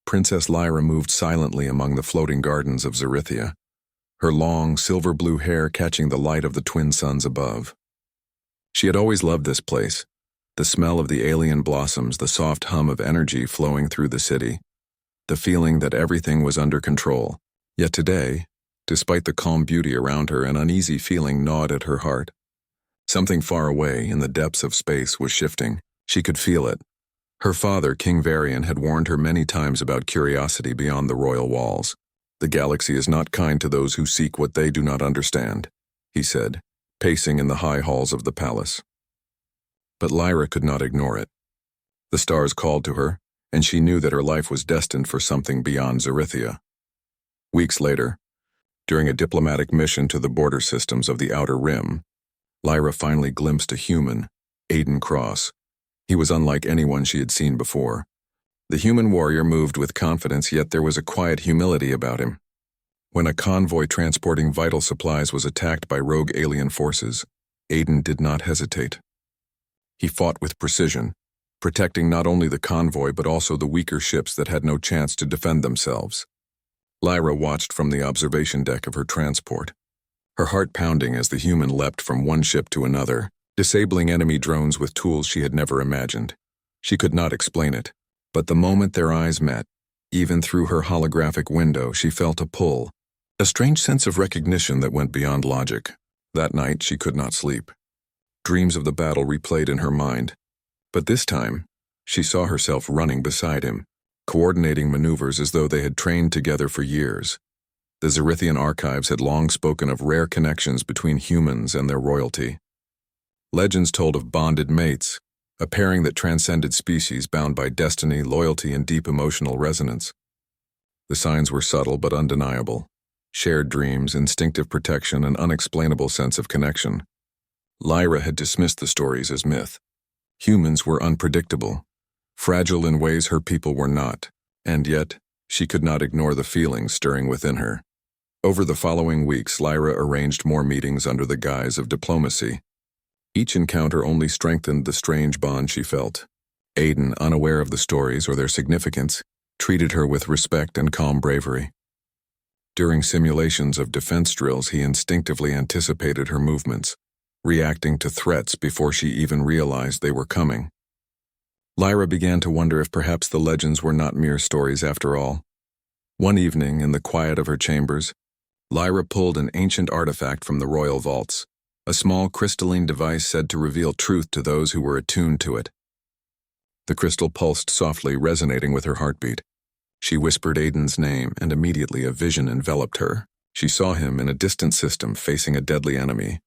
Princess Lyra moved silently among the floating gardens of Zarithia, her long, silver-blue hair catching the light of the twin suns above. She had always loved this place, the smell of the alien blossoms, the soft hum of energy flowing through the city, the feeling that everything was under control. Yet today, despite the calm beauty around her, an uneasy feeling gnawed at her heart. Something far away, in the depths of space, was shifting. She could feel it. Her father, King Varian, had warned her many times about curiosity beyond the royal walls. "The galaxy is not kind to those who seek what they do not understand," he said, pacing in the high halls of the palace. But Lyra could not ignore it. The stars called to her, and she knew that her life was destined for something beyond Zarithia. Weeks later, during a diplomatic mission to the border systems of the Outer Rim, Lyra finally glimpsed a human, Aiden Cross. He was unlike anyone she had seen before. The human warrior moved with confidence, yet there was a quiet humility about him. When a convoy transporting vital supplies was attacked by rogue alien forces, Aiden did not hesitate. He fought with precision, protecting not only the convoy but also the weaker ships that had no chance to defend themselves. Lyra watched from the observation deck of her transport, her heart pounding as the human leapt from one ship to another, disabling enemy drones with tools she had never imagined. She could not explain it, but the moment their eyes met, even through her holographic window, she felt a pull, a strange sense of recognition that went beyond logic. That night she could not sleep. Dreams of the battle replayed in her mind, but this time, she saw herself running beside him, coordinating maneuvers as though they had trained together for years. The Zarithian archives had long spoken of rare connections between humans and their royalty. Legends told of bonded mates, a pairing that transcended species bound by destiny, loyalty, and deep emotional resonance. The signs were subtle but undeniable. Shared dreams, instinctive protection, an unexplainable sense of connection. Lyra had dismissed the stories as myth. Humans were unpredictable, fragile in ways her people were not, and yet she could not ignore the feelings stirring within her. Over the following weeks, Lyra arranged more meetings under the guise of diplomacy. Each encounter only strengthened the strange bond she felt. Aiden, unaware of the stories or their significance, treated her with respect and calm bravery. During simulations of defense drills, he instinctively anticipated her movements, reacting to threats before she even realized they were coming. Lyra began to wonder if perhaps the legends were not mere stories after all. One evening, in the quiet of her chambers, Lyra pulled an ancient artifact from the royal vaults, a small crystalline device said to reveal truth to those who were attuned to it. The crystal pulsed softly, resonating with her heartbeat. She whispered Aiden's name, and immediately a vision enveloped her. She saw him in a distant system facing a deadly enemy,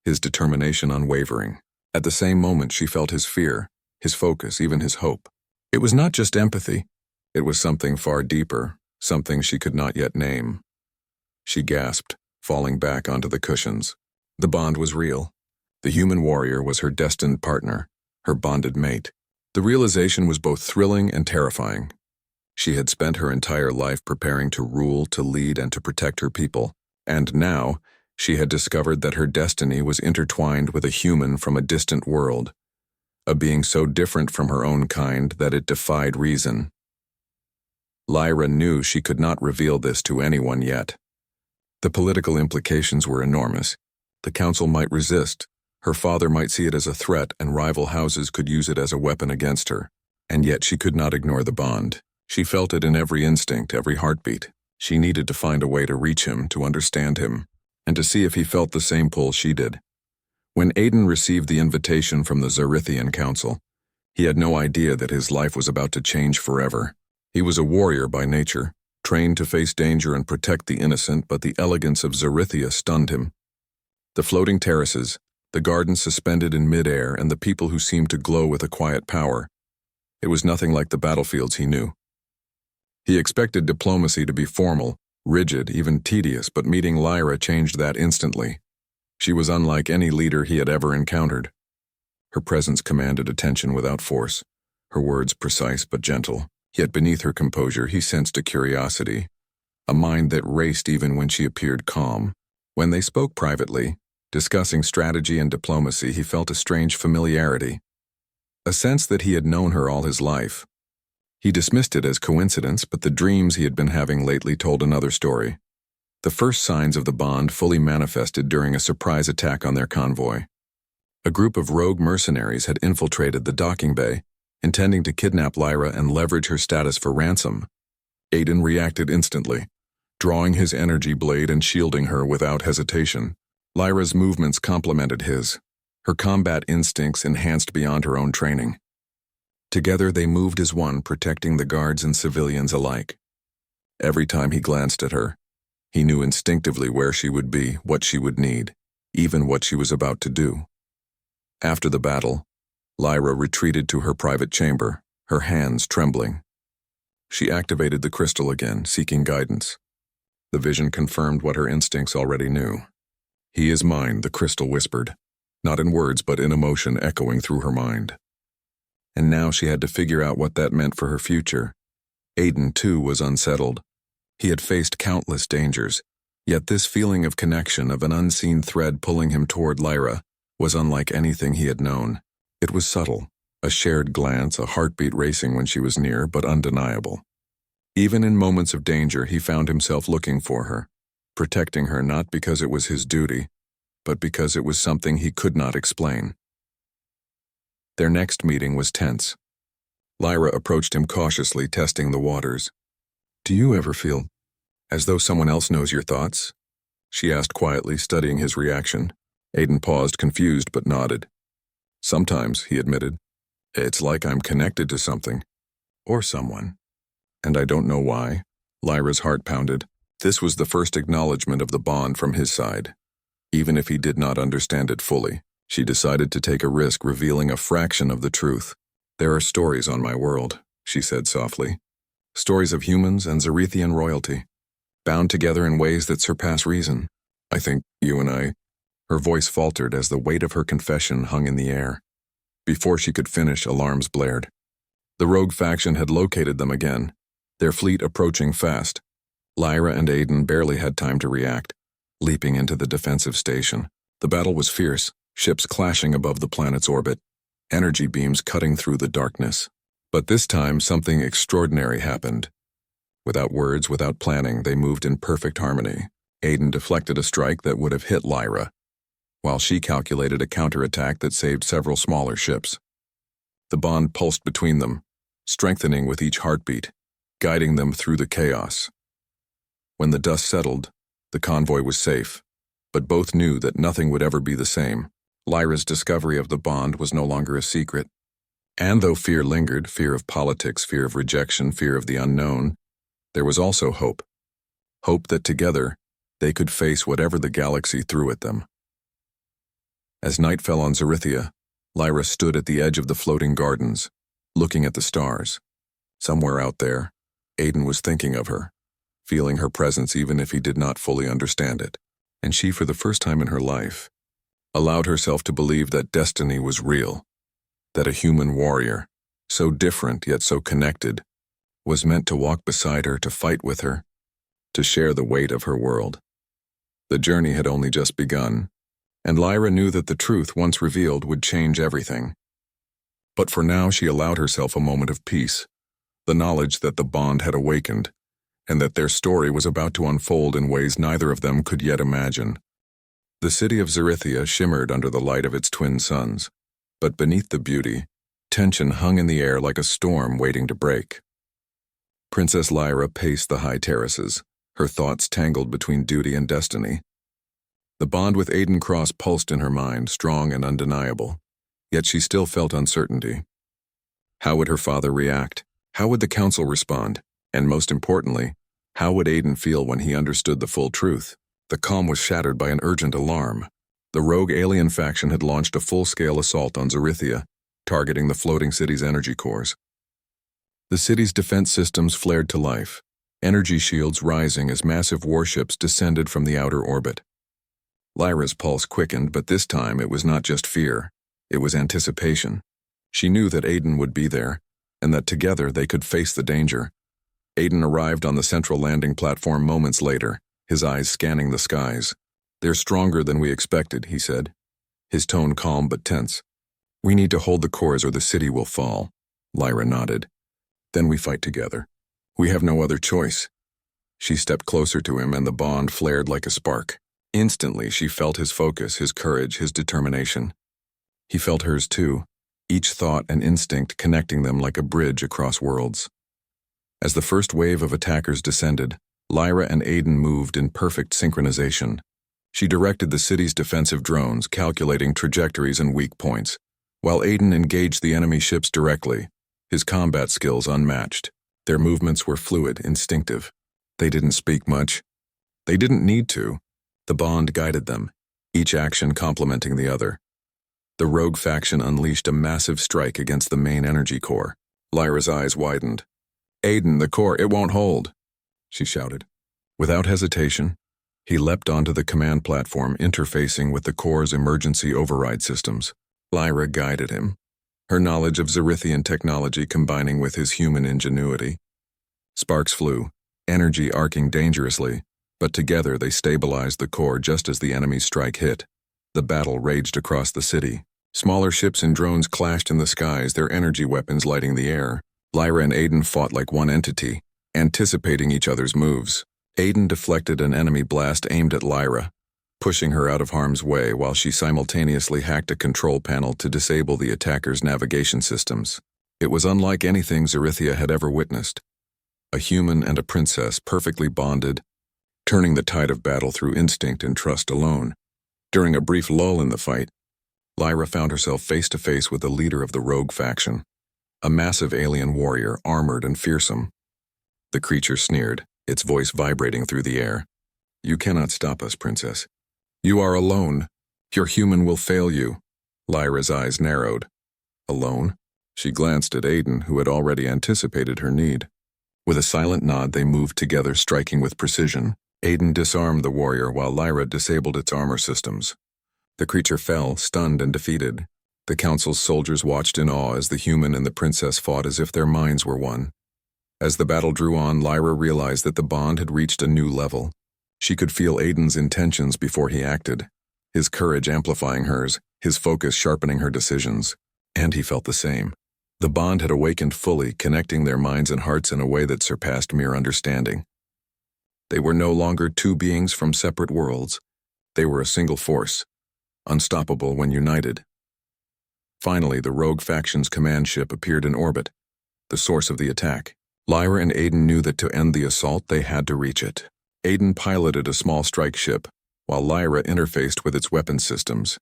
his determination unwavering. At the same moment, she felt his fear, his focus, even his hope. It was not just empathy. It was something far deeper, something she could not yet name. She gasped, falling back onto the cushions. The bond was real. The human warrior was her destined partner, her bonded mate. The realization was both thrilling and terrifying. She had spent her entire life preparing to rule, to lead, and to protect her people, and now she had discovered that her destiny was intertwined with a human from a distant world, a being so different from her own kind that it defied reason. Lyra knew she could not reveal this to anyone yet. The political implications were enormous. The council might resist, her father might see it as a threat, and rival houses could use it as a weapon against her. And yet she could not ignore the bond. She felt it in every instinct, every heartbeat. She needed to find a way to reach him, to understand him, and to see if he felt the same pull she did. When Aiden received the invitation from the Zarithian Council, he had no idea that his life was about to change forever. He was a warrior by nature, trained to face danger and protect the innocent, but the elegance of Zarithia stunned him. The floating terraces, the gardens suspended in midair, and the people who seemed to glow with a quiet power. It was nothing like the battlefields he knew. He expected diplomacy to be formal, rigid, even tedious, but meeting Lyra changed that instantly. She was unlike any leader he had ever encountered. Her presence commanded attention without force, her words precise but gentle. Yet beneath her composure he sensed a curiosity, a mind that raced even when she appeared calm. When they spoke privately, discussing strategy and diplomacy, he felt a strange familiarity, a sense that he had known her all his life. He dismissed it as coincidence, but the dreams he had been having lately told another story. The first signs of the bond fully manifested during a surprise attack on their convoy. A group of rogue mercenaries had infiltrated the docking bay, intending to kidnap Lyra and leverage her status for ransom. Aiden reacted instantly, drawing his energy blade and shielding her without hesitation. Lyra's movements complemented his, her combat instincts enhanced beyond her own training. Together they moved as one, protecting the guards and civilians alike. Every time he glanced at her, he knew instinctively where she would be, what she would need, even what she was about to do. After the battle, Lyra retreated to her private chamber, her hands trembling. She activated the crystal again, seeking guidance. The vision confirmed what her instincts already knew. "He is mine," the crystal whispered, not in words but in emotion echoing through her mind. And now she had to figure out what that meant for her future. Aiden, too, was unsettled. He had faced countless dangers, yet this feeling of connection, of an unseen thread pulling him toward Lyra, was unlike anything he had known. It was subtle, a shared glance, a heartbeat racing when she was near, but undeniable. Even in moments of danger, he found himself looking for her, protecting her not because it was his duty, but because it was something he could not explain. Their next meeting was tense. Lyra approached him cautiously, testing the waters. "Do you ever feel as though someone else knows your thoughts?" she asked quietly, studying his reaction. Aiden paused, confused, but nodded. "Sometimes," he admitted. "It's like I'm connected to something, or someone. And I don't know why." Lyra's heart pounded. This was the first acknowledgement of the bond from his side. Even if he did not understand it fully, she decided to take a risk, revealing a fraction of the truth. "There are stories on my world," she said softly. "Stories of humans and Zarethian royalty, bound together in ways that surpass reason. I think you and I—" Her voice faltered as the weight of her confession hung in the air. Before she could finish, alarms blared. The rogue faction had located them again, their fleet approaching fast. Lyra and Aiden barely had time to react, leaping into the defensive station. The battle was fierce, ships clashing above the planet's orbit, energy beams cutting through the darkness. But this time, something extraordinary happened. Without words, without planning, they moved in perfect harmony. Aiden deflected a strike that would have hit Lyra, while she calculated a counterattack that saved several smaller ships. The bond pulsed between them, strengthening with each heartbeat, guiding them through the chaos. When the dust settled, the convoy was safe, but both knew that nothing would ever be the same. Lyra's discovery of the bond was no longer a secret. And though fear lingered, fear of politics, fear of rejection, fear of the unknown, there was also hope. Hope that together, they could face whatever the galaxy threw at them. As night fell on Zarithia, Lyra stood at the edge of the floating gardens, looking at the stars. Somewhere out there, Aiden was thinking of her, feeling her presence even if he did not fully understand it. And she, for the first time in her life, allowed herself to believe that destiny was real, that a human warrior, so different yet so connected, was meant to walk beside her, to fight with her, to share the weight of her world. The journey had only just begun, and Lyra knew that the truth, once revealed, would change everything. But for now she allowed herself a moment of peace, the knowledge that the bond had awakened, and that their story was about to unfold in ways neither of them could yet imagine. The city of Zarithia shimmered under the light of its twin suns, but beneath the beauty, tension hung in the air like a storm waiting to break. Princess Lyra paced the high terraces, her thoughts tangled between duty and destiny. The bond with Aiden Cross pulsed in her mind, strong and undeniable, yet she still felt uncertainty. How would her father react? How would the council respond? And most importantly, how would Aiden feel when he understood the full truth? The calm was shattered by an urgent alarm. The rogue alien faction had launched a full-scale assault on Zarithia, targeting the floating city's energy cores. The city's defense systems flared to life, energy shields rising as massive warships descended from the outer orbit. Lyra's pulse quickened, but this time it was not just fear, it was anticipation. She knew that Aiden would be there, and that together they could face the danger. Aiden arrived on the central landing platform moments later, his eyes scanning the skies. "They're stronger than we expected," he said, his tone calm but tense. "We need to hold the cores or the city will fall." Lyra nodded. Then we fight together. We have no other choice. She stepped closer to him and the bond flared like a spark. Instantly, she felt his focus, his courage, his determination. He felt hers too, each thought and instinct connecting them like a bridge across worlds. As the first wave of attackers descended, Lyra and Aiden moved in perfect synchronization. She directed the city's defensive drones, calculating trajectories and weak points, while Aiden engaged the enemy ships directly, his combat skills unmatched. Their movements were fluid, instinctive. They didn't speak much. They didn't need to. The bond guided them, each action complementing the other. The rogue faction unleashed a massive strike against the main energy core. Lyra's eyes widened. "Aiden, the core, it won't hold," she shouted. Without hesitation, he leapt onto the command platform interfacing with the core's emergency override systems. Lyra guided him, her knowledge of Xerithian technology combining with his human ingenuity. Sparks flew, energy arcing dangerously, but together they stabilized the core just as the enemy's strike hit. The battle raged across the city. Smaller ships and drones clashed in the skies, their energy weapons lighting the air. Lyra and Aiden fought like one entity, anticipating each other's moves. Aiden deflected an enemy blast aimed at Lyra, pushing her out of harm's way while she simultaneously hacked a control panel to disable the attacker's navigation systems. It was unlike anything Xerithia had ever witnessed. A human and a princess perfectly bonded, turning the tide of battle through instinct and trust alone. During a brief lull in the fight, Lyra found herself face to face with the leader of the rogue faction, a massive alien warrior, armored and fearsome. The creature sneered, its voice vibrating through the air. "You cannot stop us, princess. You are alone. Your human will fail you." Lyra's eyes narrowed. Alone? She glanced at Aiden, who had already anticipated her need. With a silent nod, they moved together, striking with precision. Aiden disarmed the warrior while Lyra disabled its armor systems. The creature fell, stunned and defeated. The council's soldiers watched in awe as the human and the princess fought as if their minds were one. As the battle drew on, Lyra realized that the bond had reached a new level. She could feel Aiden's intentions before he acted, his courage amplifying hers, his focus sharpening her decisions. And he felt the same. The bond had awakened fully, connecting their minds and hearts in a way that surpassed mere understanding. They were no longer two beings from separate worlds. They were a single force, unstoppable when united. Finally, the rogue faction's command ship appeared in orbit, the source of the attack. Lyra and Aiden knew that to end the assault, they had to reach it. Aiden piloted a small strike ship, while Lyra interfaced with its weapon systems,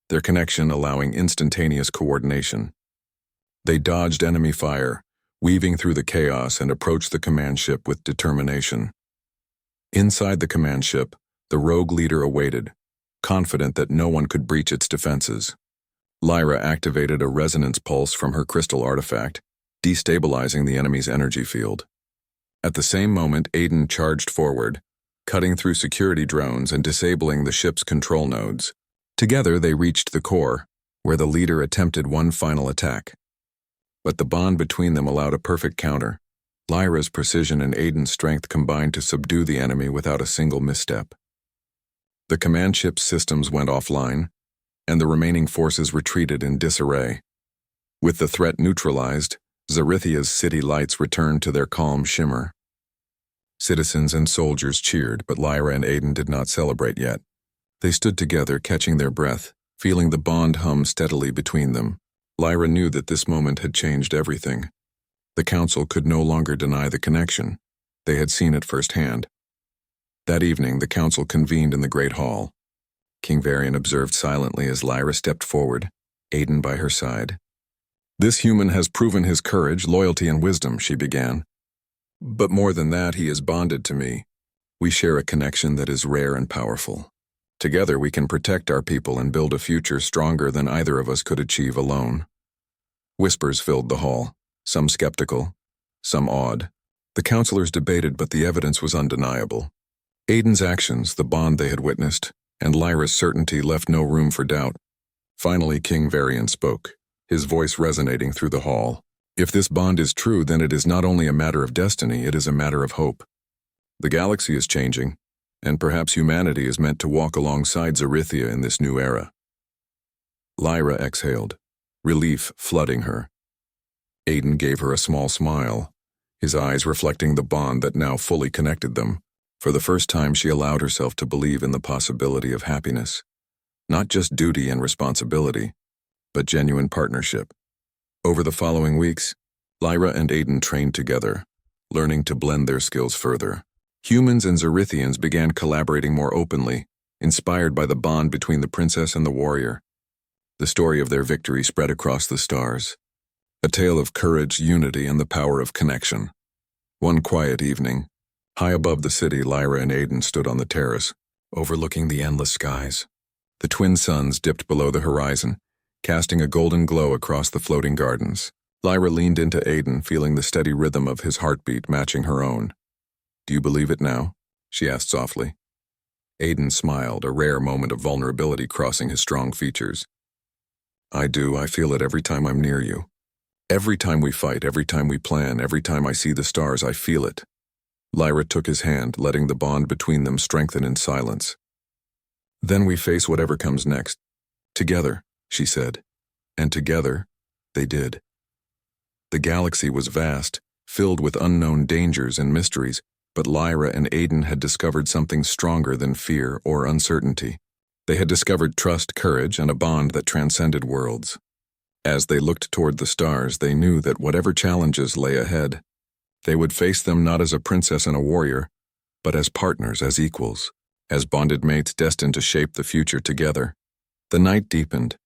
their connection allowing instantaneous coordination. They dodged enemy fire, weaving through the chaos, and approached the command ship with determination. Inside the command ship, the rogue leader awaited, confident that no one could breach its defenses. Lyra activated a resonance pulse from her crystal artifact, destabilizing the enemy's energy field. At the same moment, Aiden charged forward, cutting through security drones and disabling the ship's control nodes. Together, they reached the core, where the leader attempted one final attack. But the bond between them allowed a perfect counter. Lyra's precision and Aiden's strength combined to subdue the enemy without a single misstep. The command ship's systems went offline, and the remaining forces retreated in disarray. With the threat neutralized, Xerithia's city lights returned to their calm shimmer. Citizens and soldiers cheered, but Lyra and Aiden did not celebrate yet. They stood together, catching their breath, feeling the bond hum steadily between them. Lyra knew that this moment had changed everything. The council could no longer deny the connection. They had seen it firsthand. That evening, the council convened in the Great Hall. King Varian observed silently as Lyra stepped forward, Aiden by her side. "This human has proven his courage, loyalty, and wisdom," she began. "But more than that, he is bonded to me. We share a connection that is rare and powerful. Together we can protect our people and build a future stronger than either of us could achieve alone." Whispers filled the hall, some skeptical, some awed. The counselors debated, but the evidence was undeniable. Aiden's actions, the bond they had witnessed, and Lyra's certainty left no room for doubt. Finally, King Varian spoke, his voice resonating through the hall. "If this bond is true, then it is not only a matter of destiny, it is a matter of hope. The galaxy is changing, and perhaps humanity is meant to walk alongside Xerithia in this new era." Lyra exhaled, relief flooding her. Aiden gave her a small smile, his eyes reflecting the bond that now fully connected them. For the first time, she allowed herself to believe in the possibility of happiness. Not just duty and responsibility, but genuine partnership. Over the following weeks, Lyra and Aiden trained together, learning to blend their skills further. Humans and Zerithians began collaborating more openly, inspired by the bond between the princess and the warrior. The story of their victory spread across the stars, a tale of courage, unity, and the power of connection. One quiet evening, high above the city, Lyra and Aiden stood on the terrace, overlooking the endless skies. The twin suns dipped below the horizon, casting a golden glow across the floating gardens. Lyra leaned into Aiden, feeling the steady rhythm of his heartbeat matching her own. "Do you believe it now?" she asked softly. Aiden smiled, a rare moment of vulnerability crossing his strong features. "I do. I feel it every time I'm near you. Every time we fight, every time we plan, every time I see the stars, I feel it." Lyra took his hand, letting the bond between them strengthen in silence. "Then we face whatever comes next. Together," she said. And together, they did. The galaxy was vast, filled with unknown dangers and mysteries, but Lyra and Aiden had discovered something stronger than fear or uncertainty. They had discovered trust, courage, and a bond that transcended worlds. As they looked toward the stars, they knew that whatever challenges lay ahead, they would face them not as a princess and a warrior, but as partners, as equals, as bonded mates destined to shape the future together. The night deepened,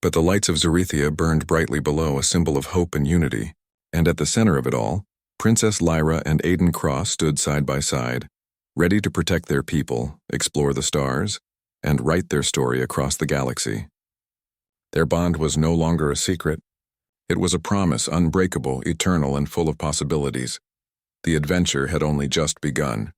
but the lights of Zerithia burned brightly below, a symbol of hope and unity. And at the center of it all, Princess Lyra and Aiden Cross stood side by side, ready to protect their people, explore the stars, and write their story across the galaxy. Their bond was no longer a secret. It was a promise, unbreakable, eternal, and full of possibilities. The adventure had only just begun.